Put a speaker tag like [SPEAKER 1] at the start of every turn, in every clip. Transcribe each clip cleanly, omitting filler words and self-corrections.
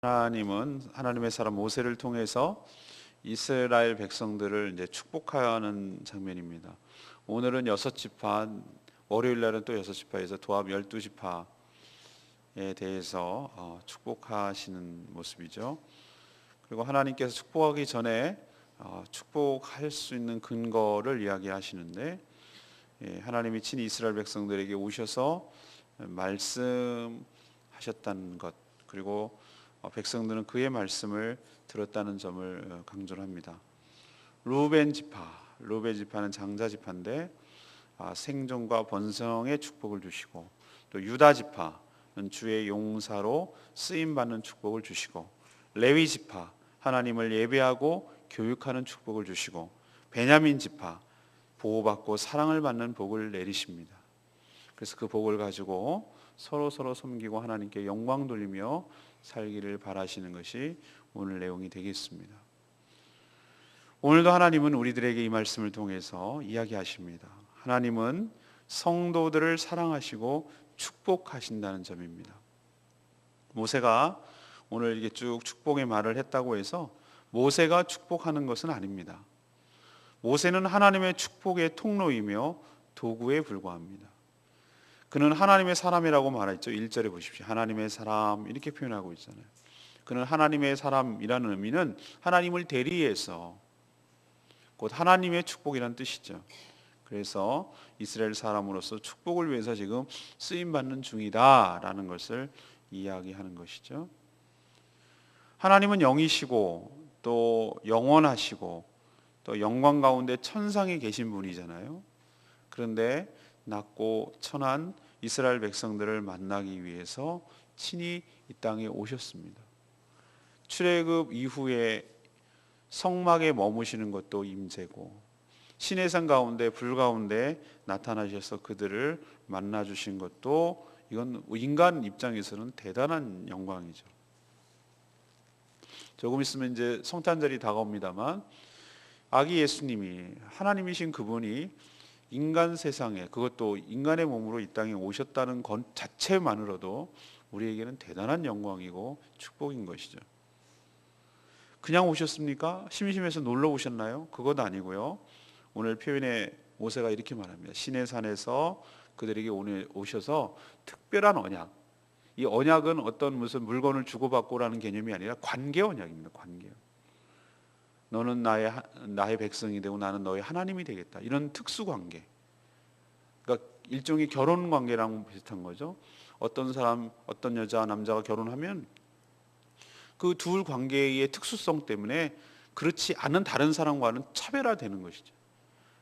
[SPEAKER 1] 하나님은 하나님의 사람 모세를 통해서 이스라엘 백성들을 이제 축복하는 장면입니다. 오늘은 여섯 지파, 월요일 날은 또 여섯 지파에서 도합 12지파에 대해서 축복하시는 모습이죠. 그리고 하나님께서 축복하기 전에 축복할 수 있는 근거를 이야기하시는데, 하나님이 친히 이스라엘 백성들에게 오셔서 말씀하셨다는 것, 그리고 백성들은 그의 말씀을 들었다는 점을 강조를 합니다. 루벤 지파는 장자 지파인데 생존과 번성의 축복을 주시고, 또 유다 지파는 주의 용사로 쓰임 받는 축복을 주시고, 레위 지파 하나님을 예배하고 교육하는 축복을 주시고, 베냐민 지파 보호받고 사랑을 받는 복을 내리십니다. 그래서 그 복을 가지고 서로 섬기고 하나님께 영광 돌리며 살기를 바라시는 것이 오늘 내용이 되겠습니다. 오늘도 하나님은 우리들에게 이 말씀을 통해서 이야기하십니다. 하나님은 성도들을 사랑하시고 축복하신다는 점입니다. 모세가 오늘 이게 쭉 축복의 말을 했다고 해서 모세가 축복하는 것은 아닙니다. 모세는 하나님의 축복의 통로이며 도구에 불과합니다. 그는 하나님의 사람이라고 말했죠. 1절에 보십시오. 하나님의 사람 이렇게 표현하고 있잖아요. 그는 하나님의 사람이라는 의미는 하나님을 대리해서 곧 하나님의 축복이라는 뜻이죠. 그래서 이스라엘 사람으로서 축복을 위해서 지금 쓰임받는 중이다라는 것을 이야기하는 것이죠. 하나님은 영이시고 또 영원하시고 또 영광 가운데 천상에 계신 분이잖아요. 그런데 낮고 천한 이스라엘 백성들을 만나기 위해서 친히 이 땅에 오셨습니다. 출애굽 이후에 성막에 머무시는 것도 임재고, 시내산 가운데 불 가운데 나타나셔서 그들을 만나 주신 것도 이건 인간 입장에서는 대단한 영광이죠. 조금 있으면 이제 성탄절이 다가옵니다만, 아기 예수님이 하나님이신 그분이 인간 세상에, 그것도 인간의 몸으로 이 땅에 오셨다는 것 자체만으로도 우리에게는 대단한 영광이고 축복인 것이죠. 그냥 오셨습니까? 심심해서 놀러 오셨나요? 그것 아니고요. 오늘 표현에 모세가 이렇게 말합니다. 시내산에서 그들에게 오늘 오셔서 특별한 언약. 이 언약은 어떤 무슨 물건을 주고받고라는 개념이 아니라 관계 언약입니다. 관계. 너는 나의 백성이 되고 나는 너의 하나님이 되겠다. 이런 특수 관계. 그러니까 일종의 결혼 관계랑 비슷한 거죠. 어떤 사람, 어떤 여자, 남자가 결혼하면 그 둘 관계의 특수성 때문에 그렇지 않은 다른 사람과는 차별화되는 것이죠.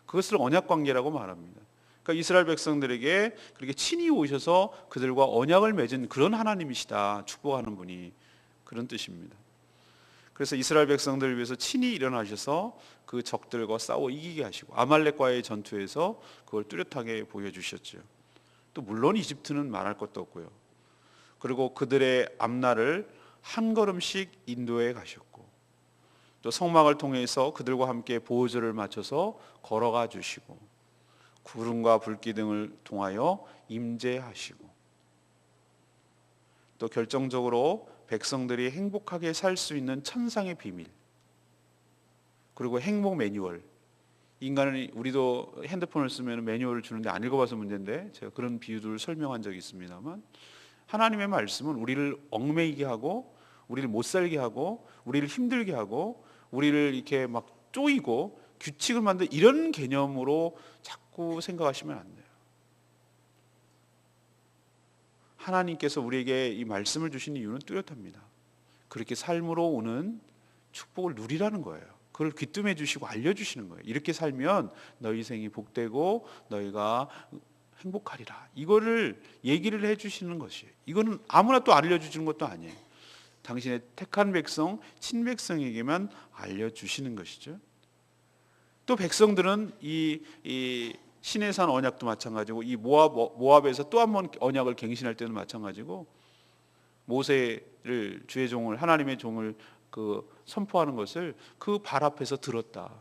[SPEAKER 1] 그것을 언약 관계라고 말합니다. 그러니까 이스라엘 백성들에게 그렇게 친히 오셔서 그들과 언약을 맺은 그런 하나님이시다. 축복하는 분이 그런 뜻입니다. 그래서 이스라엘 백성들을 위해서 친히 일어나셔서 그 적들과 싸워 이기게 하시고, 아말렉과의 전투에서 그걸 뚜렷하게 보여주셨죠. 또 물론 이집트는 말할 것도 없고요. 그리고 그들의 앞날을 한 걸음씩 인도해 가셨고, 또 성막을 통해서 그들과 함께 보호절을 맞춰서 걸어가 주시고, 구름과 불기둥을 통하여 임재하시고, 또 결정적으로 백성들이 행복하게 살 수 있는 천상의 비밀, 그리고 행복 매뉴얼. 인간은, 우리도 핸드폰을 쓰면 매뉴얼을 주는데 안 읽어봐서 문제인데 제가 그런 비유들을 설명한 적이 있습니다만, 하나님의 말씀은 우리를 얽매이게 하고 우리를 못 살게 하고 우리를 힘들게 하고 우리를 이렇게 막 쪼이고 규칙을 만든 이런 개념으로 자꾸 생각하시면 안 돼요. 하나님께서 우리에게 이 말씀을 주신 이유는 뚜렷합니다. 그렇게 삶으로 오는 축복을 누리라는 거예요. 그걸 귀뜸해 주시고 알려주시는 거예요. 이렇게 살면 너희 생이 복되고 너희가 행복하리라. 이거를 얘기를 해주시는 것이에요. 이거는 아무나 또 알려주시는 것도 아니에요. 당신의 택한 백성, 친백성에게만 알려주시는 것이죠. 또 백성들은 이 시내산 언약도 마찬가지고, 이 모압에서 또 한 번 언약을 갱신할 때는 마찬가지고, 모세를, 주의 종을, 하나님의 종을 그 선포하는 것을 그 발 앞에서 들었다.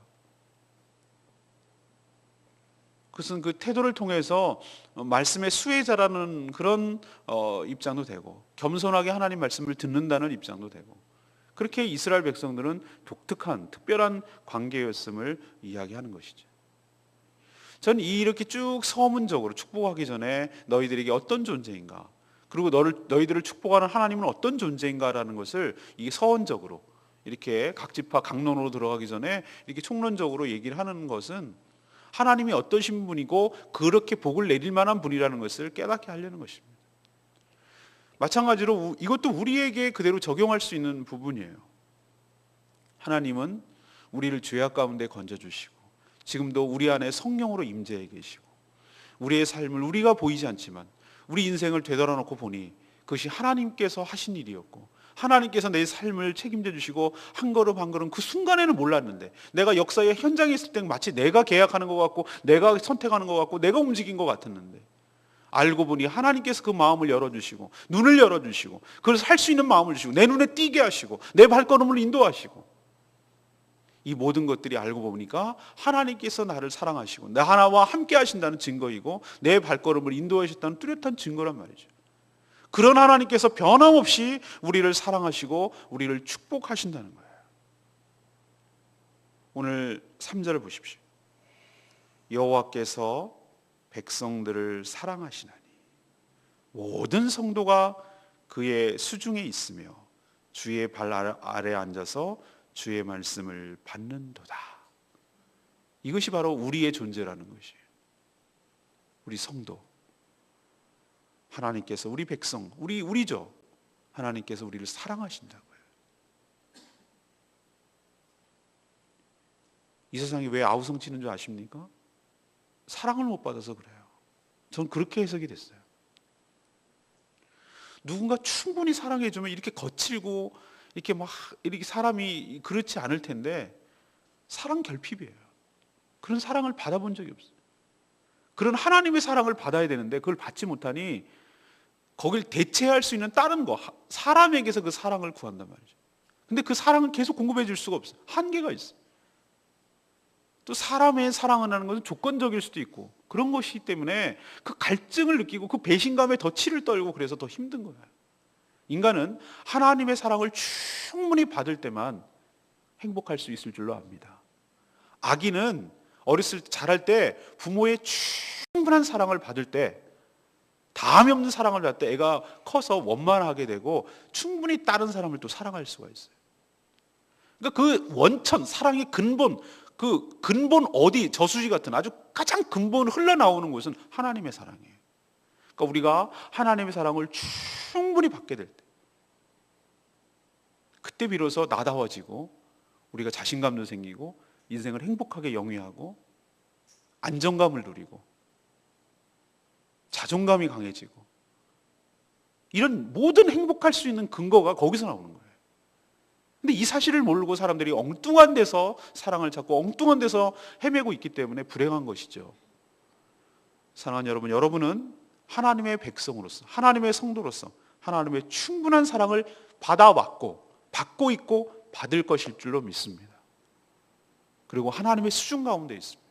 [SPEAKER 1] 그것은 그 태도를 통해서 말씀의 수혜자라는 그런 입장도 되고, 겸손하게 하나님 말씀을 듣는다는 입장도 되고, 그렇게 이스라엘 백성들은 독특한 특별한 관계였음을 이야기하는 것이죠. 저는 이렇게 쭉 서문적으로 축복하기 전에 너희들에게 어떤 존재인가, 그리고 너희들을 축복하는 하나님은 어떤 존재인가라는 것을 이 서원적으로 이렇게 각 지파 강론으로 들어가기 전에 이렇게 총론적으로 얘기를 하는 것은 하나님이 어떠신 분이고 그렇게 복을 내릴 만한 분이라는 것을 깨닫게 하려는 것입니다. 마찬가지로 이것도 우리에게 그대로 적용할 수 있는 부분이에요. 하나님은 우리를 죄악 가운데 건져주시고 지금도 우리 안에 성령으로 임재해 계시고, 우리의 삶을 우리가 보이지 않지만 우리 인생을 되돌아놓고 보니 그것이 하나님께서 하신 일이었고, 하나님께서 내 삶을 책임져 주시고 한 걸음 한 걸음 그 순간에는 몰랐는데, 내가 역사의 현장에 있을 때 마치 내가 계약하는 것 같고 내가 선택하는 것 같고 내가 움직인 것 같았는데, 알고 보니 하나님께서 그 마음을 열어주시고 눈을 열어주시고 그걸 살 수 있는 마음을 주시고 내 눈에 띄게 하시고 내 발걸음을 인도하시고, 이 모든 것들이 알고 보니까 하나님께서 나를 사랑하시고 나와 함께 하신다는 증거이고 내 발걸음을 인도하셨다는 뚜렷한 증거란 말이죠. 그런 하나님께서 변함없이 우리를 사랑하시고 우리를 축복하신다는 거예요. 오늘 3절을 보십시오. 여호와께서 백성들을 사랑하시나니 모든 성도가 그의 수중에 있으며 주의 발 아래 앉아서 주의 말씀을 받는도다. 이것이 바로 우리의 존재라는 것이에요. 우리 성도, 하나님께서 우리 백성, 우리죠. 하나님께서 우리를 사랑하신다고요. 이 세상이 왜 아우성치는 줄 아십니까? 사랑을 못 받아서 그래요. 전 그렇게 해석이 됐어요. 누군가 충분히 사랑해주면 이렇게 거칠고 이렇게 사람이 그렇지 않을 텐데, 사랑 결핍이에요. 그런 사랑을 받아본 적이 없어요. 그런 하나님의 사랑을 받아야 되는데 그걸 받지 못하니 거길 대체할 수 있는 다른 거, 사람에게서 그 사랑을 구한단 말이죠. 근데 그 사랑은 계속 공급해 줄 수가 없어요. 한계가 있어요. 또 사람의 사랑이라는 것은 조건적일 수도 있고 그런 것이기 때문에 그 갈증을 느끼고 그 배신감에 더 치를 떨고 그래서 더 힘든 거예요. 인간은 하나님의 사랑을 충분히 받을 때만 행복할 수 있을 줄로 압니다. 아기는 어렸을 때 자랄 때 부모의 충분한 사랑을 받을 때, 다음이 없는 사랑을 받을 때 애가 커서 원만하게 되고 충분히 다른 사람을 또 사랑할 수가 있어요. 그러니까 그 원천, 사랑의 근본, 그 근본 어디, 저수지 같은 아주 가장 근본 흘러나오는 곳은 하나님의 사랑이에요. 그러니까 우리가 하나님의 사랑을 충분히 받게 될 때, 그때 비로소 나다워지고 우리가 자신감도 생기고 인생을 행복하게 영위하고 안정감을 누리고 자존감이 강해지고, 이런 모든 행복할 수 있는 근거가 거기서 나오는 거예요. 근데 이 사실을 모르고 사람들이 엉뚱한 데서 사랑을 찾고 엉뚱한 데서 헤매고 있기 때문에 불행한 것이죠. 사랑하는 여러분, 여러분은 하나님의 백성으로서, 하나님의 성도로서 하나님의 충분한 사랑을 받아왔고 받고 있고 받을 것일 줄로 믿습니다. 그리고 하나님의 수중 가운데 있습니다.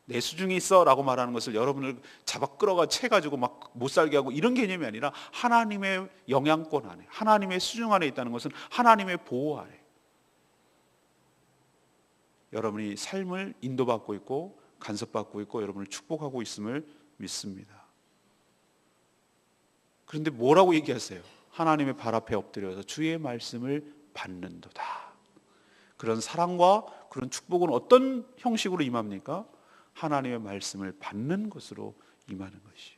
[SPEAKER 1] 내 수중에 있어 라고 말하는 것을 여러분을 잡아 끌어가 채가지고 막 못 살게 하고 이런 개념이 아니라, 하나님의 영향권 안에, 하나님의 수중 안에 있다는 것은 하나님의 보호 아래 여러분이 삶을 인도받고 있고 간섭받고 있고 여러분을 축복하고 있음을 믿습니다. 그런데 뭐라고 얘기하세요? 하나님의 발 앞에 엎드려서 주의 말씀을 받는도다. 그런 사랑과 그런 축복은 어떤 형식으로 임합니까? 하나님의 말씀을 받는 것으로 임하는 것이.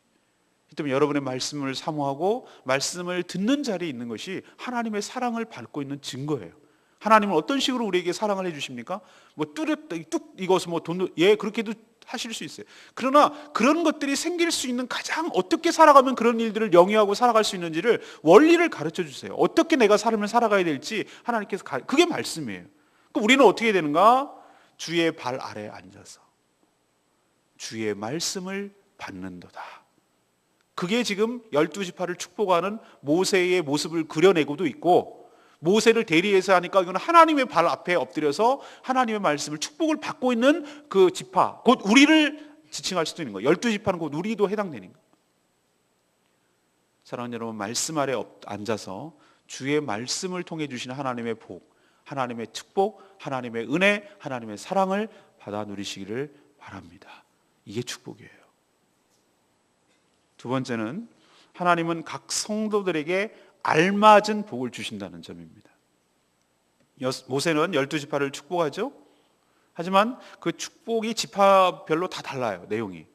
[SPEAKER 1] 그 때문에 여러분의 말씀을 사모하고 말씀을 듣는 자리에 있는 것이 하나님의 사랑을 받고 있는 증거예요. 하나님은 어떤 식으로 우리에게 사랑을 해주십니까? 뭐 뚝 익어서 뭐 돈, 그렇게도 하실 수 있어요. 그러나 그런 것들이 생길 수 있는 가장 어떻게 살아가면 그런 일들을 영위하고 살아갈 수 있는지를, 원리를 가르쳐 주세요. 어떻게 내가 삶을 살아가야 될지 하나님께서 그게 말씀이에요. 그럼 우리는 어떻게 되는가? 주의 발 아래 앉아서 주의 말씀을 받는도다. 그게 지금 12지파를 축복하는 모세의 모습을 그려내고도 있고, 모세를 대리해서 하니까 이건 하나님의 발 앞에 엎드려서 하나님의 말씀을 축복을 받고 있는 그 지파, 곧 우리를 지칭할 수도 있는 거예요. 12지파는 곧 우리도 해당되는 거예요. 사랑하는 여러분, 말씀 아래 앉아서 주의 말씀을 통해 주시는 하나님의 복, 하나님의 축복, 하나님의 은혜, 하나님의 사랑을 받아 누리시기를 바랍니다. 이게 축복이에요. 두 번째는 하나님은 각 성도들에게 알맞은 복을 주신다는 점입니다. 모세는 12지파를 축복하죠. 하지만 그 축복이 지파별로 다 달라요. 내용이.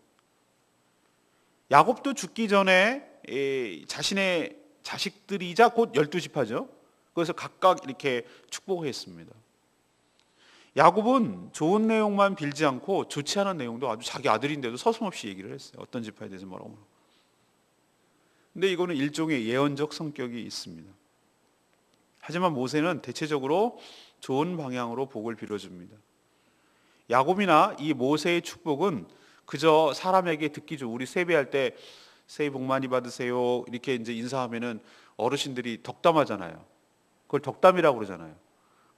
[SPEAKER 1] 야곱도 죽기 전에 자신의 자식들이자 곧 12지파죠. 그래서 각각 이렇게 축복했습니다. 야곱은 좋은 내용만 빌지 않고 좋지 않은 내용도 아주 자기 아들인데도 서슴없이 얘기를 했어요. 어떤 지파에 대해서 뭐라고. 근데 이거는 일종의 예언적 성격이 있습니다. 하지만 모세는 대체적으로 좋은 방향으로 복을 빌어줍니다. 야곱이나 이 모세의 축복은 그저 사람에게 듣기 좋은, 우리 세배할 때 새해 복 많이 받으세요 이렇게 이제 인사하면은 어르신들이 덕담하잖아요. 그걸 덕담이라고 그러잖아요.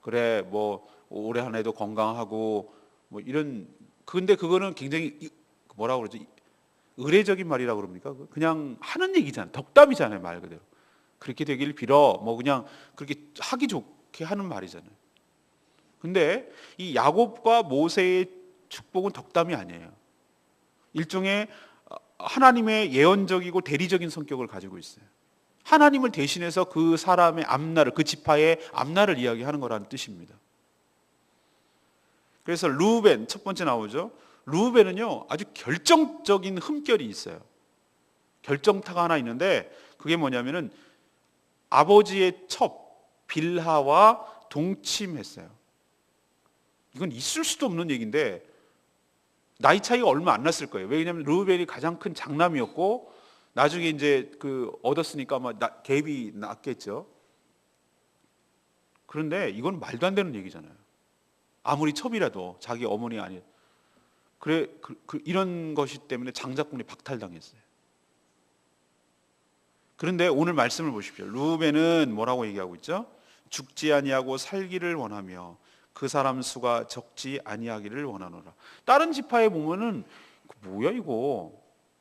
[SPEAKER 1] 그래 뭐 올해 한 해도 건강하고 뭐 이런. 근데 그거는 굉장히 뭐라고 그러죠? 의례적인 말이라고 그럽니까? 그냥 하는 얘기잖아요. 덕담이잖아요, 말 그대로. 그렇게 되길 빌어, 뭐 그냥 그렇게 하기 좋게 하는 말이잖아요. 근데 이 야곱과 모세의 축복은 덕담이 아니에요. 일종의 하나님의 예언적이고 대리적인 성격을 가지고 있어요. 하나님을 대신해서 그 사람의 앞날을, 그 지파의 앞날을 이야기하는 거라는 뜻입니다. 그래서 르우벤 첫 번째 나오죠. 르우벤은요 아주 결정적인 흠결이 있어요. 결정타가 하나 있는데 그게 뭐냐면은 아버지의 첩 빌하와 동침했어요. 이건 있을 수도 없는 얘기인데 나이 차이가 얼마 안 났을 거예요. 왜냐하면 르우벤이 가장 큰 장남이었고 나중에 이제 얻었으니까 아마 갭이 났겠죠. 그런데 이건 말도 안 되는 얘기잖아요. 아무리 첩이라도 자기 어머니 아니. 그래 이런 것이 때문에 장자권이 박탈당했어요. 그런데 오늘 말씀을 보십시오. 르우벤은 뭐라고 얘기하고 있죠? 죽지 아니하고 살기를 원하며 그 사람 수가 적지 아니하기를 원하노라. 다른 지파에 보면은 뭐야 이거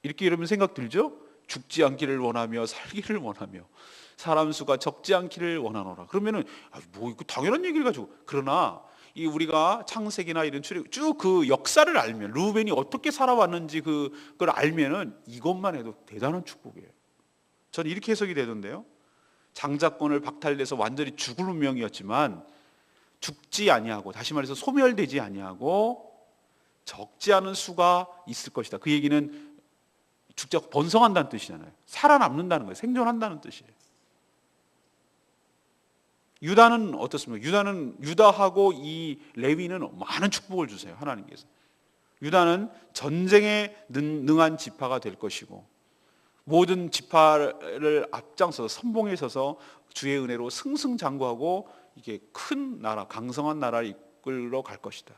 [SPEAKER 1] 이렇게 이러면 생각 들죠? 죽지 않기를 원하며 살기를 원하며 사람 수가 적지 않기를 원하노라. 그러면은 뭐 이거 당연한 얘기를 가지고. 그러나 이 우리가 창세기나 이런 쭉 그 역사를 알면 르우벤이 어떻게 살아왔는지 그걸 알면은 이것만 해도 대단한 축복이에요. 저는 이렇게 해석이 되던데요. 장자권을 박탈돼서 완전히 죽을 운명이었지만 죽지 아니하고, 다시 말해서 소멸되지 아니하고 적지 않은 수가 있을 것이다. 그 얘기는 죽지 않고 번성한다는 뜻이잖아요. 살아남는다는 거예요. 생존한다는 뜻이에요. 유다는 어떻습니까? 유다하고 이 레위는 많은 축복을 주세요. 하나님께서. 유다는 전쟁에 능한 지파가 될 것이고 모든 지파를 앞장서서 선봉에 서서 주의 은혜로 승승장구하고 이게 큰 나라, 강성한 나라를 이끌러 갈 것이다.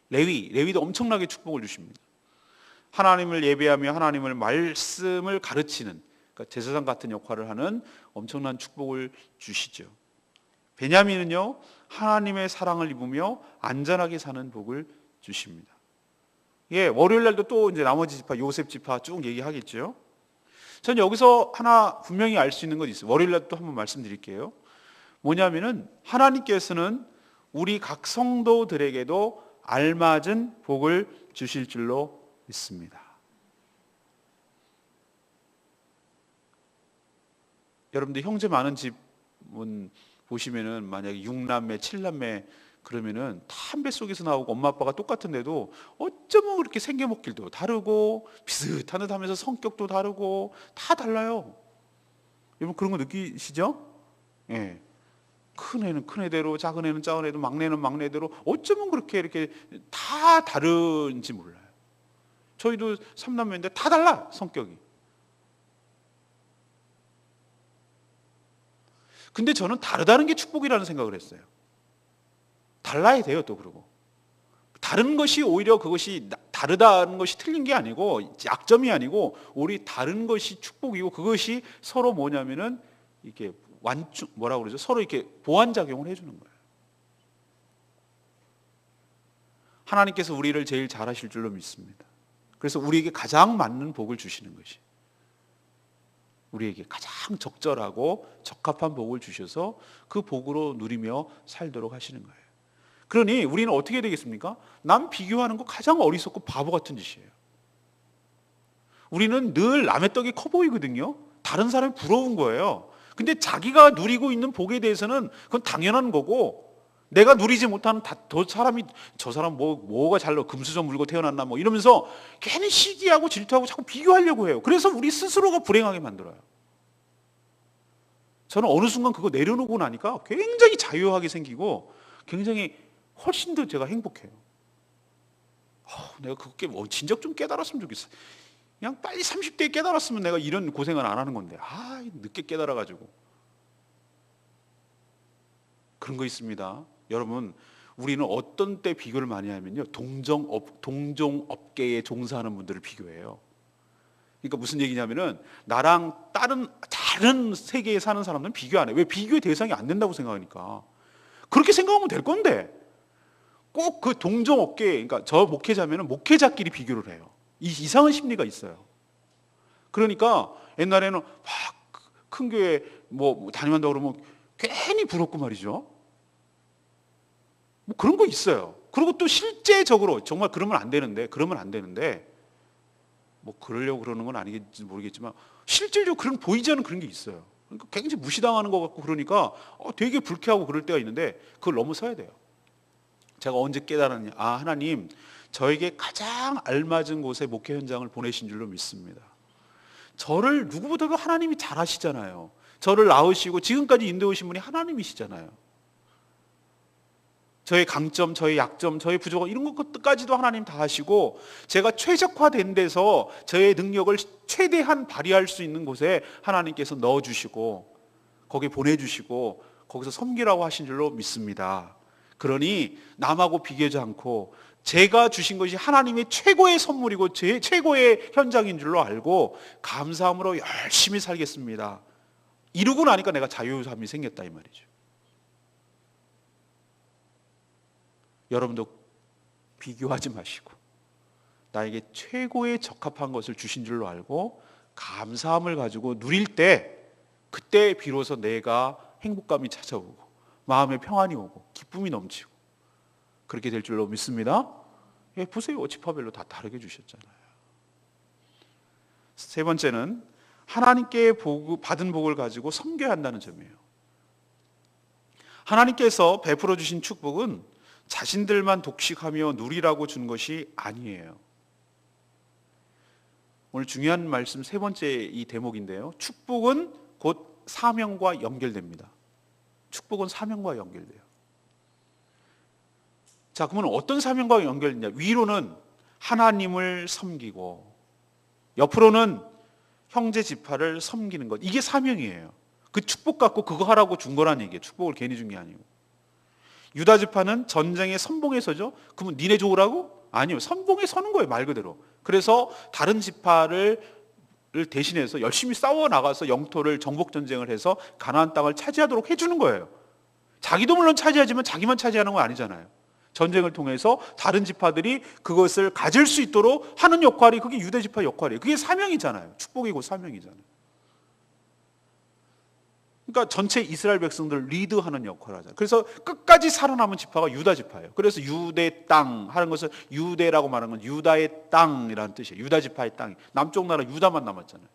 [SPEAKER 1] 레위도 엄청나게 축복을 주십니다. 하나님을 예배하며 하나님을 말씀을 가르치는, 그러니까 제사장 같은 역할을 하는 엄청난 축복을 주시죠. 베냐민은요 하나님의 사랑을 입으며 안전하게 사는 복을 주십니다. 예, 월요일 날도 또 이제 나머지 지파, 요셉 지파 쭉 얘기하겠죠. 전 여기서 하나 분명히 알 수 있는 것 있어요. 월요일 날 또 한번 말씀드릴게요. 뭐냐면은 하나님께서는 우리 각 성도들에게도 알맞은 복을 주실 줄로 믿습니다. 여러분들 형제 많은 집은 보시면은 만약에 6남매, 7남매 그러면은 다 한 뱃속에서 나오고 엄마 아빠가 똑같은데도 어쩌면 그렇게 생겨먹길도 다르고 비슷한 듯 하면서 성격도 다르고 다 달라요. 여러분 그런 거 느끼시죠? 예. 큰 애는 큰 애대로, 작은 애는 작은 애대로, 막내는 막내대로 어쩌면 그렇게 이렇게 다 다른지 몰라요. 저희도 3남매인데 다 달라 성격이. 근데 저는 다르다는 게 축복이라는 생각을 했어요. 달라야 돼요. 또 그러고 다른 것이 오히려 그것이 다르다는 것이 틀린 게 아니고 약점이 아니고 오히려 다른 것이 축복이고 그것이 서로 뭐냐면은 이렇게 뭐라고 그러죠? 서로 이렇게 보완 작용을 해주는 거예요. 하나님께서 우리를 제일 잘하실 줄로 믿습니다. 그래서 우리에게 가장 맞는 복을 주시는 것이, 우리에게 가장 적절하고 적합한 복을 주셔서 그 복으로 누리며 살도록 하시는 거예요. 그러니 우리는 어떻게 되겠습니까? 남 비교하는 거 가장 어리석고 바보 같은 짓이에요. 우리는 늘 남의 떡이 커 보이거든요. 다른 사람이 부러운 거예요. 근데 자기가 누리고 있는 복에 대해서는 그건 당연한 거고, 내가 누리지 못하는 저 사람 뭐가 잘나 금수저 물고 태어났나 뭐 이러면서 괜히 시기하고 질투하고 자꾸 비교하려고 해요. 그래서 우리 스스로가 불행하게 만들어요. 저는 어느 순간 그거 내려놓고 나니까 굉장히 자유하게 생기고 굉장히 훨씬 더 제가 행복해요. 내가 그게 진작 좀 깨달았으면 좋겠어. 그냥 빨리 30대에 깨달았으면 내가 이런 고생을 안 하는 건데, 늦게 깨달아가지고. 그런 거 있습니다. 여러분, 우리는 어떤 때 비교를 많이 하면요, 동종업계에 종사하는 분들을 비교해요. 그러니까 무슨 얘기냐면은 나랑 다른 세계에 사는 사람들은 비교 안 해. 왜? 비교의 대상이 안 된다고 생각하니까. 그렇게 생각하면 될 건데 꼭 그 동종업계, 그러니까 저 목회자면은 목회자끼리 비교를 해요. 이 이상한 심리가 있어요. 그러니까 옛날에는 큰 교회 다니만다고 그러면 괜히 부럽고 말이죠. 그런 거 있어요. 그리고 또 실제적으로 정말 그러면 안 되는데 그러려고 그러는 건 아니겠지 모르겠지만 실질적으로 그런 보이지 않는 그런 게 있어요. 그러니까 굉장히 무시당하는 것 같고 그러니까 되게 불쾌하고 그럴 때가 있는데 그걸 넘어서야 돼요. 제가 언제 깨달았냐? 하나님 저에게 가장 알맞은 곳에 목회 현장을 보내신 줄로 믿습니다. 저를 누구보다도 하나님이 잘 아시잖아요. 저를 낳으시고 지금까지 인도해 오신 분이 하나님이시잖아요. 저의 강점, 저의 약점, 저의 부족함 이런 것까지도 하나님 다 아시고 제가 최적화된 데서 저의 능력을 최대한 발휘할 수 있는 곳에 하나님께서 넣어주시고 거기에 보내주시고 거기서 섬기라고 하신 줄로 믿습니다. 그러니 남하고 비교하지 않고 제가 주신 것이 하나님의 최고의 선물이고 제 최고의 현장인 줄로 알고 감사함으로 열심히 살겠습니다. 이루고 나니까 내가 자유함이 생겼다 이 말이죠. 여러분도 비교하지 마시고 나에게 최고의 적합한 것을 주신 줄로 알고 감사함을 가지고 누릴 때 그때 비로소 내가 행복감이 찾아오고 마음에 평안이 오고 기쁨이 넘치고 그렇게 될 줄로 믿습니다. 보세요. 지파별로 다 다르게 주셨잖아요. 세 번째는 하나님께 받은 복을 가지고 섬겨야 한다는 점이에요. 하나님께서 베풀어 주신 축복은 자신들만 독식하며 누리라고 준 것이 아니에요. 오늘 중요한 말씀 세 번째 이 대목인데요. 축복은 곧 사명과 연결됩니다. 축복은 사명과 연결돼요. 자, 그러면 어떤 사명과 연결되냐? 위로는 하나님을 섬기고 옆으로는 형제 지파를 섬기는 것. 이게 사명이에요. 그 축복 갖고 그거 하라고 준 거란 얘기예요. 축복을 괜히 준 게 아니고. 유다 지파는 전쟁에 선봉에 서죠. 그러면 니네 좋으라고? 아니요. 선봉에 서는 거예요. 말 그대로. 그래서 다른 지파를 대신해서 열심히 싸워 나가서 영토를 정복 전쟁을 해서 가나안 땅을 차지하도록 해주는 거예요. 자기도 물론 차지하지만 자기만 차지하는 건 아니잖아요. 전쟁을 통해서 다른 지파들이 그것을 가질 수 있도록 하는 역할이 그게 유다 지파 역할이에요. 그게 사명이잖아요. 축복이고 사명이잖아요. 그러니까 전체 이스라엘 백성들을 리드하는 역할을 하잖아요. 그래서 끝까지 살아남은 지파가 유다 지파예요. 그래서 유대 땅 하는 것은 유대라고 말하는 건 유다의 땅이라는 뜻이에요. 유다 지파의 땅. 남쪽 나라 유다만 남았잖아요.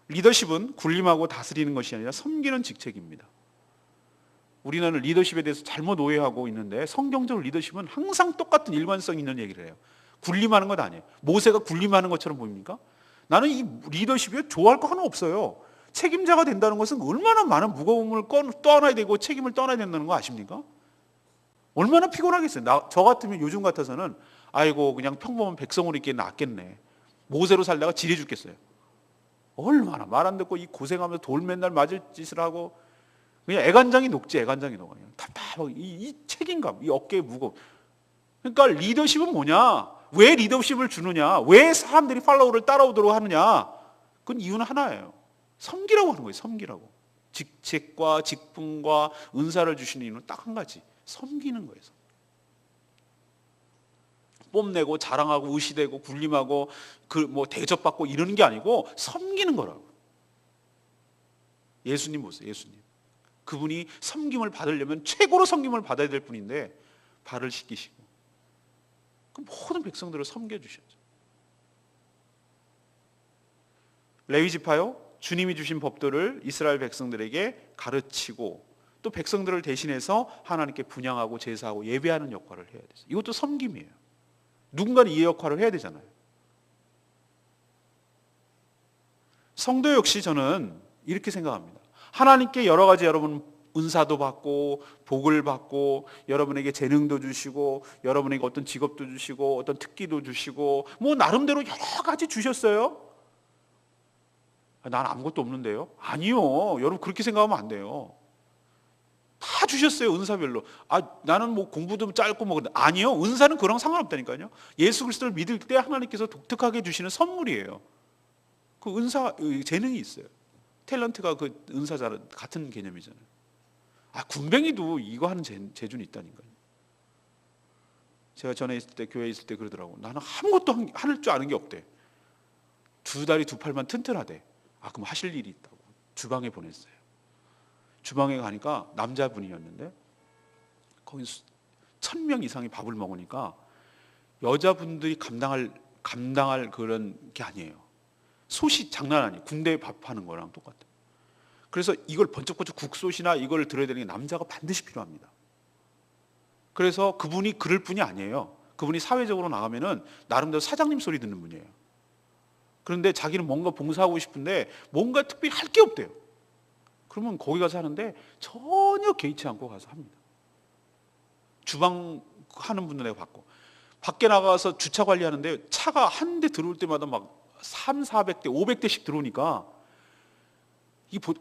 [SPEAKER 1] 리더십은 군림하고 다스리는 것이 아니라 섬기는 직책입니다. 우리는 리더십에 대해서 잘못 오해하고 있는데 성경적 리더십은 항상 똑같은 일관성 있는 얘기를 해요. 군림하는 것 아니에요. 모세가 군림하는 것처럼 보입니까? 나는 이 리더십에 좋아할 거 하나 없어요. 책임자가 된다는 것은 얼마나 많은 무거움을 떠안아야 되고 책임을 떠나야 된다는 거 아십니까? 얼마나 피곤하겠어요. 저 같으면 요즘 같아서는 아이고 그냥 평범한 백성으로 있기에 낫겠네. 모세로 살다가 지레 죽겠어요. 얼마나 말 안 듣고 이 고생하면서 돌 맨날 맞을 짓을 하고 그냥 애간장이 녹지. 애간장이 녹아. 그냥 답답하고 이 책임감, 이 어깨에 무거움. 그러니까 리더십은 뭐냐? 왜 리더십을 주느냐? 왜 사람들이 팔로우를 따라오도록 하느냐? 그건 이유는 하나예요. 섬기라고 하는 거예요. 섬기라고. 직책과 직분과 은사를 주시는 이유는 딱 한 가지. 섬기는 거예요. 뽐내고 자랑하고 의시되고 군림하고 대접받고 이러는 게 아니고 섬기는 거라고. 예수님 보세요. 예수님. 그분이 섬김을 받으려면 최고로 섬김을 받아야 될 분인데 발을 씻기시고 그 모든 백성들을 섬겨주셨죠. 레위 지파요, 주님이 주신 법도를 이스라엘 백성들에게 가르치고 또 백성들을 대신해서 하나님께 분향하고 제사하고 예배하는 역할을 해야 돼요. 이것도 섬김이에요. 누군가는 이 역할을 해야 되잖아요. 성도 역시 저는 이렇게 생각합니다. 하나님께 여러 가지 여러분 은사도 받고 복을 받고 여러분에게 재능도 주시고 여러분에게 어떤 직업도 주시고 어떤 특기도 주시고 나름대로 여러 가지 주셨어요. 난 아무것도 없는데요? 아니요. 여러분 그렇게 생각하면 안 돼요. 다 주셨어요. 은사별로. 나는 공부도 짧고 아니요. 은사는 그런 상관없다니까요. 예수 그리스도를 믿을 때 하나님께서 독특하게 주시는 선물이에요. 그 은사 재능이 있어요. 탤런트가 그 은사자 같은 개념이잖아요. 군뱅이도 이거 하는 재주는 있다니까요. 제가 전에 있을 때 교회에 있을 때 그러더라고. 나는 아무것도 할 줄 아는 게 없대. 두 다리 두 팔만 튼튼하대. 그럼 하실 일이 있다고 주방에 보냈어요. 주방에 가니까 남자분이었는데 거기 1000명 이상이 밥을 먹으니까 여자분들이 감당할 그런 게 아니에요. 솥이 장난 아니에요. 군대 밥하는 거랑 똑같아요. 그래서 이걸 번쩍번쩍 국솥이나 이걸 들어야 되는 게 남자가 반드시 필요합니다. 그래서 그분이 그럴 분이 아니에요. 그분이 사회적으로 나가면은 나름대로 사장님 소리 듣는 분이에요. 그런데 자기는 뭔가 봉사하고 싶은데 뭔가 특별히 할 게 없대요. 그러면 거기 가서 하는데 전혀 개의치 않고 가서 합니다. 주방 하는 분들 내가 봤고 밖에 나가서 주차 관리하는데 차가 한 대 들어올 때마다 막 300~400대 500대씩 들어오니까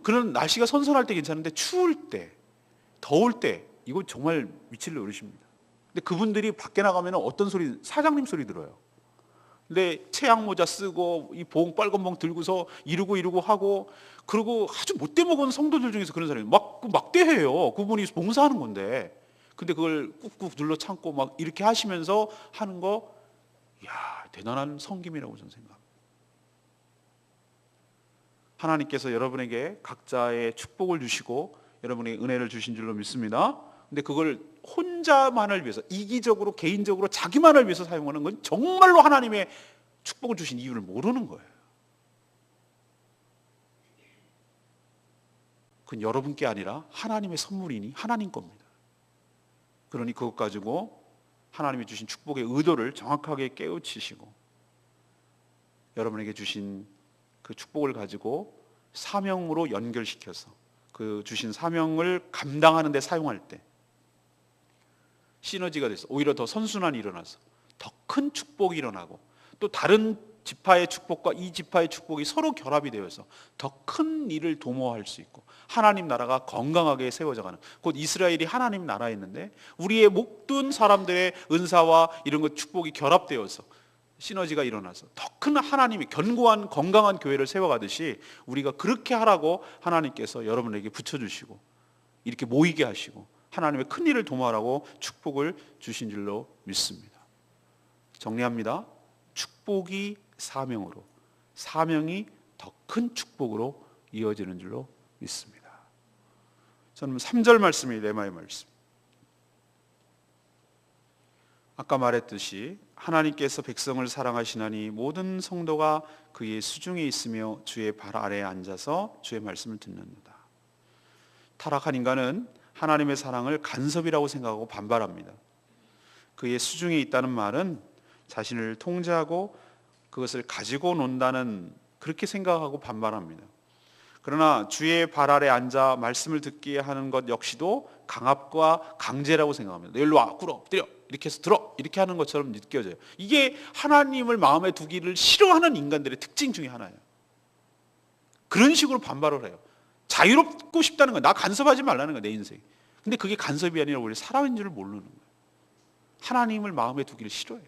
[SPEAKER 1] 그런 날씨가 선선할 때 괜찮은데 추울 때 더울 때 이거 정말 미칠 노릇입니다. 근데 그분들이 밖에 나가면 어떤 소리? 사장님 소리 들어요. 근데 체양 모자 쓰고 이 빨간 봉 들고서 이러고 하고 그리고 아주 못돼 먹은 성도들 중에서 그런 사람이 막대해요. 그분이 봉사하는 건데 근데 그걸 꾹꾹 눌러 참고 막 이렇게 하시면서 하는 거 대단한 섬김이라고 저는 생각합니다. 하나님께서 여러분에게 각자의 축복을 주시고 여러분에게 은혜를 주신 줄로 믿습니다. 근데 그걸 혼자만을 위해서 이기적으로 개인적으로 자기만을 위해서 사용하는 건 정말로 하나님의 축복을 주신 이유를 모르는 거예요. 그건 여러분께 아니라 하나님의 선물이니 하나님 겁니다. 그러니 그것 가지고 하나님이 주신 축복의 의도를 정확하게 깨우치시고 여러분에게 주신 그 축복을 가지고 사명으로 연결시켜서 그 주신 사명을 감당하는 데 사용할 때 시너지가 돼서 오히려 더 선순환이 일어나서 더 큰 축복이 일어나고 또 다른 지파의 축복과 이 지파의 축복이 서로 결합이 되어서 더 큰 일을 도모할 수 있고 하나님 나라가 건강하게 세워져가는 곧 이스라엘이 하나님 나라였는데 우리의 모든 사람들의 은사와 이런 것 축복이 결합되어서 시너지가 일어나서 더 큰 하나님이 견고한 건강한 교회를 세워가듯이 우리가 그렇게 하라고 하나님께서 여러분에게 붙여주시고 이렇게 모이게 하시고 하나님의 큰 일을 도모하라고 축복을 주신 줄로 믿습니다. 정리합니다. 축복이 사명으로 사명이 더 큰 축복으로 이어지는 줄로 믿습니다. 저는 3절 말씀이 레마의 말씀. 아까 말했듯이 하나님께서 백성을 사랑하시나니 모든 성도가 그의 수중에 있으며 주의 발 아래에 앉아서 주의 말씀을 듣는도다. 타락한 인간은 하나님의 사랑을 간섭이라고 생각하고 반발합니다. 그의 수중에 있다는 말은 자신을 통제하고 그것을 가지고 논다는 그렇게 생각하고 반발합니다. 그러나 주의 발 아래 앉아 말씀을 듣게 하는 것 역시도 강압과 강제라고 생각합니다. 일로 와, 꿇어, 때려, 이렇게 해서 들어, 이렇게 하는 것처럼 느껴져요. 이게 하나님을 마음에 두기를 싫어하는 인간들의 특징 중에 하나예요. 그런 식으로 반발을 해요. 자유롭고 싶다는 거야. 나 간섭하지 말라는 거야, 내 인생. 근데 그게 간섭이 아니라 우리 사람인 줄을 모르는 거예요. 하나님을 마음에 두기를 싫어해요.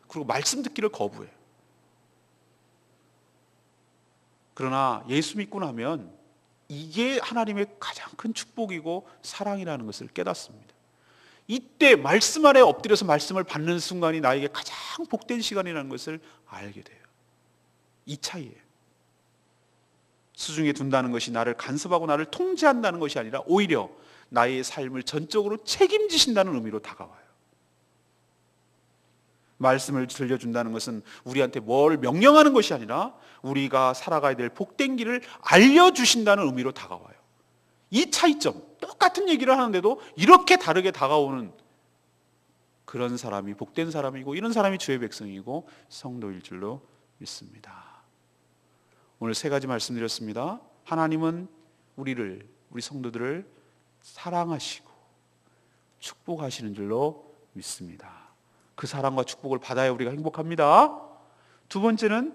[SPEAKER 1] 그리고 말씀 듣기를 거부해요. 그러나 예수 믿고 나면 이게 하나님의 가장 큰 축복이고 사랑이라는 것을 깨닫습니다. 이때 말씀 아래 엎드려서 말씀을 받는 순간이 나에게 가장 복된 시간이라는 것을 알게 돼요. 이 차이예요. 수중에 둔다는 것이 나를 간섭하고 나를 통제한다는 것이 아니라 오히려 나의 삶을 전적으로 책임지신다는 의미로 다가와요. 말씀을 들려준다는 것은 우리한테 뭘 명령하는 것이 아니라 우리가 살아가야 될 복된 길을 알려주신다는 의미로 다가와요. 이 차이점, 똑같은 얘기를 하는데도 이렇게 다르게 다가오는 그런 사람이 복된 사람이고, 이런 사람이 주의 백성이고 성도일 줄로 믿습니다. 오늘 세 가지 말씀드렸습니다. 하나님은 우리 성도들을 사랑하시고 축복하시는 줄로 믿습니다. 그 사랑과 축복을 받아야 우리가 행복합니다. 두 번째는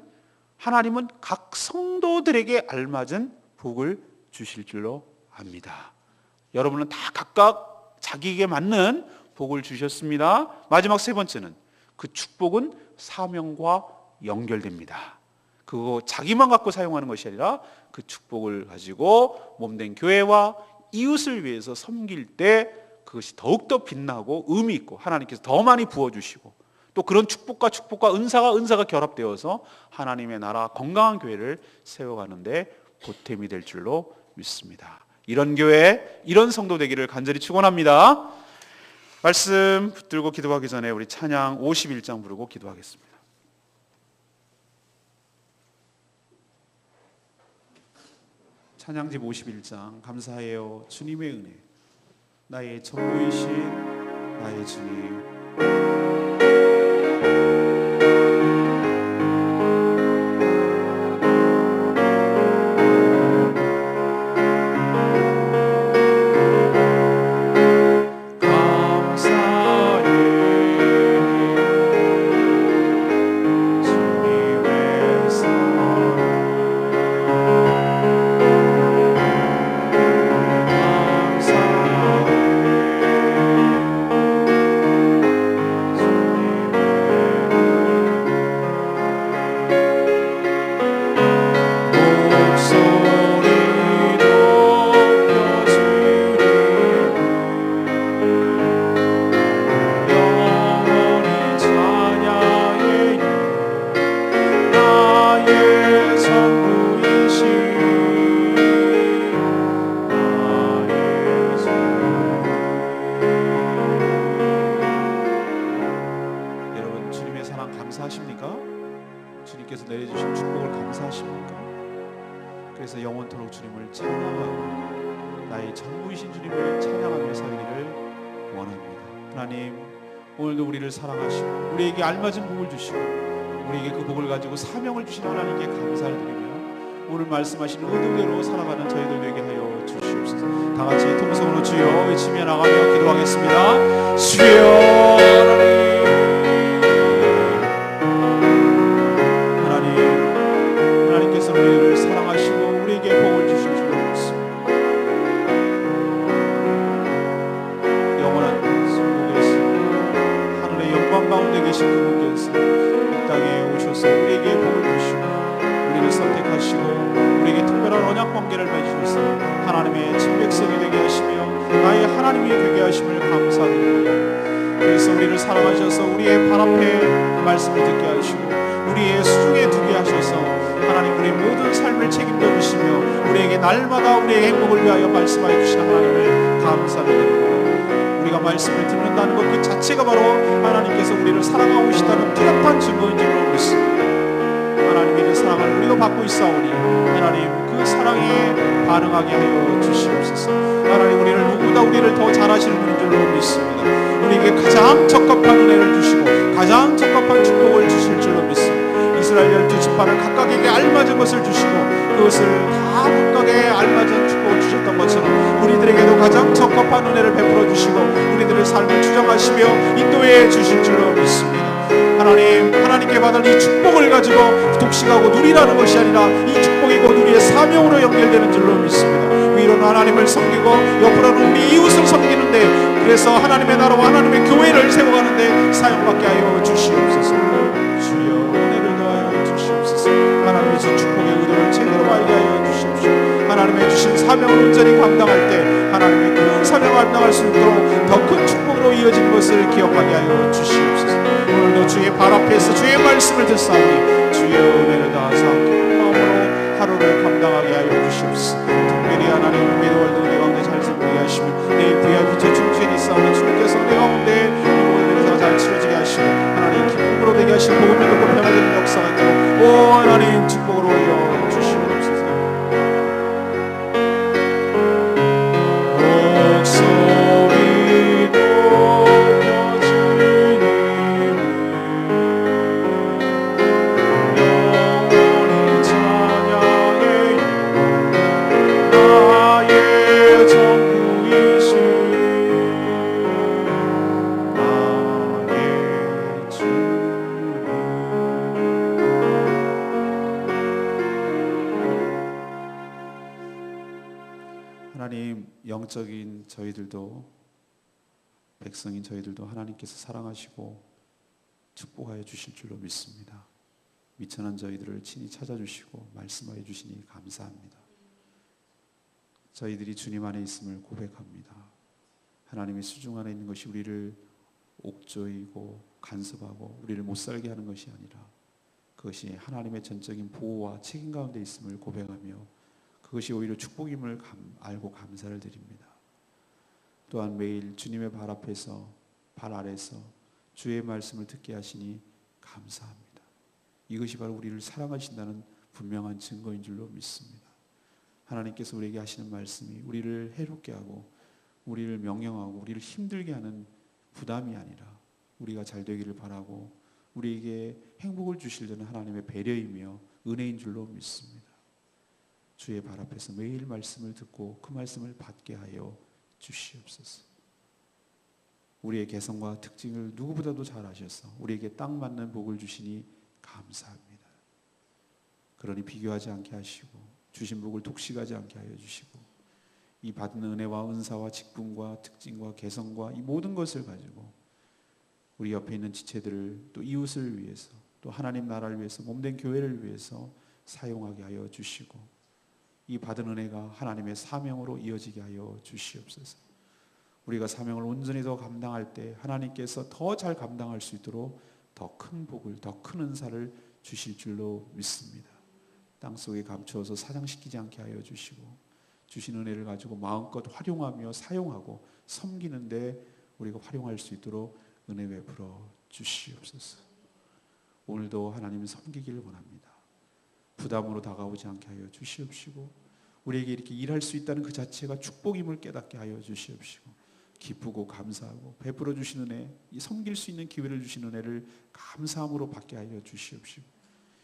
[SPEAKER 1] 하나님은 각 성도들에게 알맞은 복을 주실 줄로 압니다. 여러분은 다 각각 자기에게 맞는 복을 주셨습니다. 마지막 세 번째는 그 축복은 사명과 연결됩니다. 그거 자기만 갖고 사용하는 것이 아니라 그 축복을 가지고 몸된 교회와 이웃을 위해서 섬길 때 그것이 더욱더 빛나고 의미 있고 하나님께서 더 많이 부어주시고, 또 그런 축복과 은사가 결합되어서 하나님의 나라 건강한 교회를 세워가는데 보탬이 될 줄로 믿습니다. 이런 교회, 이런 성도 되기를 간절히 축원합니다. 말씀 붙들고 기도하기 전에 우리 찬양 51장 부르고 기도하겠습니다. 찬양집 51장. 감사해요 주님의 은혜, 나의 전부이신 나의 주님. 주님께서 내려주신 축복을 감사하십니까? 그래서 영원토록 주님을 찬양하고 나의 전부이신 주님을 찬양하며 살기를 원합니다. 하나님, 오늘도 우리를 사랑하시고 우리에게 알맞은 복을 주시고 우리에게 그 복을 가지고 사명을 주신 하나님께 감사를 드리며 오늘 말씀하신 의도대로 살아가는 저희들 되게 하여 주시옵소서. 다 같이 통성으로 주여 외치며 나가며 기도하겠습니다. 주여 하나님께서 우리를 사랑하시고 우리에게 복을 주실 줄 믿습니다. 영원한 천국에서 하늘의 영광 가운데 계신 그분께서 이 땅에 오셔서 우리에게 복을 주시고 우리를 선택하시고 우리에게 특별한 언약 관계를 맺으셔서 하나님의 친백성이 되게 하시며 나의 하나님이 되게 하심을 감사드립니다. 그래서 우리를 사랑하셔서 우리의 발 앞에 말씀을 듣게 하시고 우리의 수중에 두게 하셔서 하나님 우리의 모든 삶을 책임져 주시며 우리에게 날마다 우리의 행복을 위하여 말씀하여 주시는 하나님을 감사드립니다. 우리가 말씀을 듣는다는 것 그 자체가 바로 하나님께서 우리를 사랑하고 계시다는 뚜렷한 증거인 줄로 믿습니다. 하나님의 사랑을 우리도 받고 있사오니 하나님 그 사랑에 반응하게 하여 주시옵소서. 하나님 우리를 더 잘하시는 분인 줄로 믿습니다. 우리에게 가장 적합한 은혜를 주시고 가장 적합한 축복을 주실 줄로 믿습니다. 이스라엘 12지파를 각각에게 알맞은 것을 주시고 그것을 다 각각에 알맞은 축복을 주셨던 것처럼 우리들에게도 가장 적합한 은혜를 베풀어 주시고 우리들의 삶을 주장하시며 인도해 주실 줄로 믿습니다. 하나님께 받을 이 축복을 가지고 독식하고 누리라는 것이 아니라 이 축복이 곧 우리의 사명으로 연결되는 줄로 믿습니다. 위로는 하나님을 섬기고 옆으로는 우리 이웃을 섬기는데 그래서 하나님의 나라와 하나님의 교회를 세워가는데 사용받게 하여 주시옵소서. 주여 은혜를 더하여 주시옵소서. 하나님의 주 축복의 의도를 제대로 알게 하여 주십시오. 하나님의 주신 사명을 온전히 감당할 때 하나님의 큰 사명을 감당할 수 있도록 더 큰 축복으로 이어진 것을 기억하게 하여 주시옵소서. 오늘도 주의 발 앞에서 주의 말씀을 듣사오니 주의 은혜를 다하사 기쁜 마음으로 하루를 감당하게 하여 주시옵소서. 특별히 하나님 우미도월드 은혜 가운데 잘 섬기게 하시며 내일 VIP 초청주에 있사오니 주님께서 은혜 가운데 이 모든 행사가 잘 치러지게 하시고 하나님 기쁨으로 되게 하시고 복음을 듣고 변화되는 역사가 있도록 오 하나님 축복을 올려 주시옵소서. 하나님, 영적인 저희들도 백성인 저희들도 하나님께서 사랑하시고 축복하여 주실 줄로 믿습니다. 미천한 저희들을 친히 찾아주시고 말씀하여 주시니 감사합니다. 저희들이 주님 안에 있음을 고백합니다. 하나님의 수중 안에 있는 것이 우리를 옥조이고 간섭하고 우리를 못 살게 하는 것이 아니라 그것이 하나님의 전적인 보호와 책임 가운데 있음을 고백하며 그것이 오히려 축복임을 알고 감사를 드립니다. 또한 매일 주님의 발 앞에서 발 아래서 주의 말씀을 듣게 하시니 감사합니다. 이것이 바로 우리를 사랑하신다는 분명한 증거인 줄로 믿습니다. 하나님께서 우리에게 하시는 말씀이 우리를 해롭게 하고 우리를 명령하고 우리를 힘들게 하는 부담이 아니라 우리가 잘 되기를 바라고 우리에게 행복을 주시려는 하나님의 배려이며 은혜인 줄로 믿습니다. 주의 발 앞에서 매일 말씀을 듣고 그 말씀을 받게 하여 주시옵소서. 우리의 개성과 특징을 누구보다도 잘 아셔서 우리에게 딱 맞는 복을 주시니 감사합니다. 그러니 비교하지 않게 하시고 주신 복을 독식하지 않게 하여 주시고 이 받은 은혜와 은사와 직분과 특징과 개성과 이 모든 것을 가지고 우리 옆에 있는 지체들을 또 이웃을 위해서 또 하나님 나라를 위해서 몸된 교회를 위해서 사용하게 하여 주시고 이 받은 은혜가 하나님의 사명으로 이어지게 하여 주시옵소서. 우리가 사명을 온전히 더 감당할 때 하나님께서 더 잘 감당할 수 있도록 더 큰 복을, 더 큰 은사를 주실 줄로 믿습니다. 땅속에 감추어서 사장시키지 않게 하여 주시고 주신 은혜를 가지고 마음껏 활용하며 사용하고 섬기는데 우리가 활용할 수 있도록 은혜 베풀어 주시옵소서. 오늘도 하나님을 섬기기를 원합니다. 부담으로 다가오지 않게 하여 주시옵시고 우리에게 이렇게 일할 수 있다는 그 자체가 축복임을 깨닫게 하여 주시옵시고 기쁘고 감사하고 베풀어 주신 은혜, 이 섬길 수 있는 기회를 주신 은혜를 감사함으로 받게 하여 주시옵시고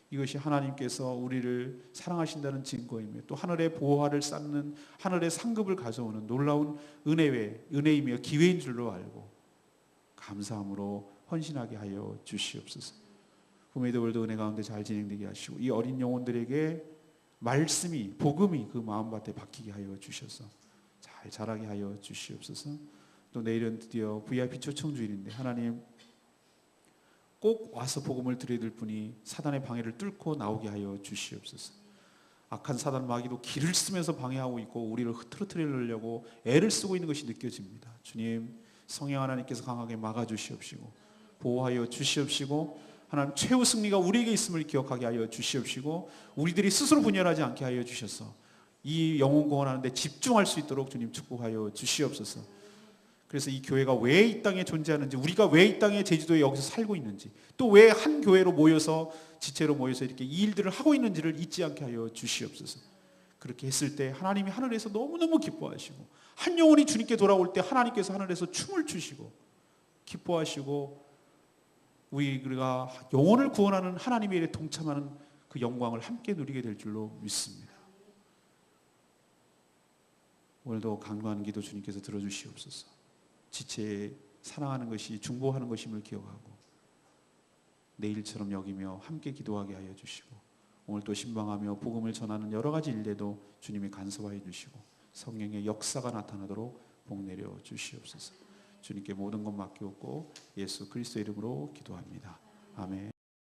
[SPEAKER 1] 이것이 하나님께서 우리를 사랑하신다는 증거이며 또 하늘의 보화를 쌓는 하늘의 상급을 가져오는 놀라운 은혜이며 기회인 줄로 알고 감사함으로 헌신하게 하여 주시옵소서. 후메이드월드 은혜 가운데 잘 진행되게 하시고 이 어린 영혼들에게 말씀이 복음이 그 마음밭에 박히게 하여 주셔서 잘 자라게 하여 주시옵소서. 또 내일은 드디어 VIP 초청주일인데 하나님 꼭 와서 복음을 드려야 될 분이 사단의 방해를 뚫고 나오게 하여 주시옵소서. 악한 사단 마귀도 길을 쓰면서 방해하고 있고 우리를 흐트러뜨리려고 애를 쓰고 있는 것이 느껴집니다. 주님 성령 하나님께서 강하게 막아주시옵시고 보호하여 주시옵시고 하나님 최후 승리가 우리에게 있음을 기억하게 하여 주시옵시고 우리들이 스스로 분열하지 않게 하여 주셔서 이 영혼 구원하는 데 집중할 수 있도록 주님 축복하여 주시옵소서. 그래서 이 교회가 왜 이 땅에 존재하는지 우리가 왜 이 땅에 제주도에 여기서 살고 있는지 또 왜 한 교회로 모여서 지체로 모여서 이렇게 이 일들을 하고 있는지를 잊지 않게 하여 주시옵소서. 그렇게 했을 때 하나님이 하늘에서 너무너무 기뻐하시고 한 영혼이 주님께 돌아올 때 하나님께서 하늘에서 춤을 추시고 기뻐하시고 우리가 영혼을 구원하는 하나님의 일에 동참하는 그 영광을 함께 누리게 될 줄로 믿습니다. 오늘도 간구하는 기도 주님께서 들어주시옵소서. 지체에 사랑하는 것이 중보하는 것임을 기억하고 내일처럼 여기며 함께 기도하게 하여 주시고 오늘 또 신방하며 복음을 전하는 여러 가지 일에도 주님이 간섭하여 주시고 성령의 역사가 나타나도록 복 내려 주시옵소서. 주님께 모든 것 맡기옵고 예수 그리스도 이름으로 기도합니다. 아멘.